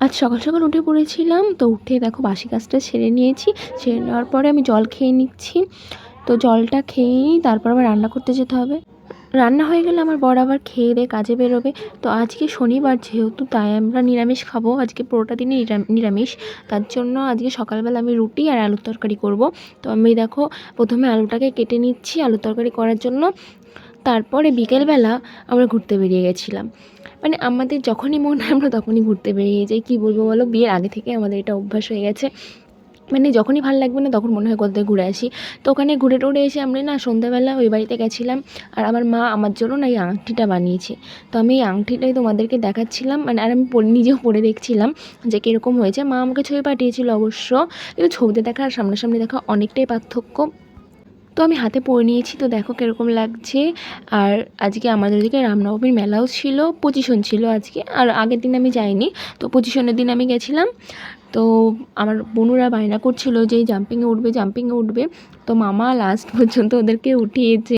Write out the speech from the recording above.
আজ সকাল সকাল উঠে পড়েছিলাম, তো উঠে দেখো বাসি কাজটা সেরে নিয়েছি। সেরে নেওয়ার পরে আমি জল খেয়ে নিচ্ছি। তো জলটা খেয়ে নিই, তারপর আবার রান্না করতে যেতে হবে। রান্না হয়ে গেলে আমার বর আবার খেয়ে দিয়ে কাজে বেরোবে। তো আজকে শনিবার যেহেতু, তাই আমরা নিরামিষ খাবো। আজকে পুরোটা দিনই নিরামিষ। তার জন্য আজকে সকালবেলা আমি রুটি আর আলুর তরকারি করব। তো আমি দেখো প্রথমে আলুটাকে কেটে নিচ্ছি আলুর তরকারি করার জন্য। তারপরে বিকেলবেলা আমরা ঘুরতে বেরিয়ে গেছিলাম। মানে আমাদের যখনই মন হয় আমরা তখনই ঘুরতে বেরিয়ে যাই। কী বলবো বলো, বিয়ের আগে থেকে আমাদের এটা অভ্যাস হয়ে গেছে। মানে যখনই ভালো লাগবে না তখন মনে হয় কোথা থেকে ঘুরে আসি। তো ওখানে ঘুরে টুরে এসে আমরা না সন্ধ্যাবেলা ওই বাড়িতে গেছিলাম। আর আমার মা আমার জন্য না এই আংটিটা বানিয়েছে। তো আমি এই আংটিটাই তোমাদেরকে দেখাচ্ছিলাম, মানে আর আমি নিজেও পরে দেখছিলাম যে কীরকম হয়েছে। মা আমাকে ছবি পাঠিয়েছিল অবশ্য, কিন্তু ছবিতে দেখা আর সামনাসামনি দেখা অনেকটাই পার্থক্য। তো আমি হাতে পরে নিয়েছি, তো দেখো কীরকম লাগছে। আর আজকে আমাদের ওদিকে রামনবমীর মেলাও ছিল, পজিশন ছিল আজকে। আর আগের দিন আমি যাইনি, তো পজিশনের দিন আমি গেছিলাম। তো আমার বোনুরা বায়না করছিল যে জাম্পিংয়ে উঠবে জাম্পিংয়ে উঠবে। তো মামা লাস্ট পর্যন্ত ওদেরকে উঠিয়েছে।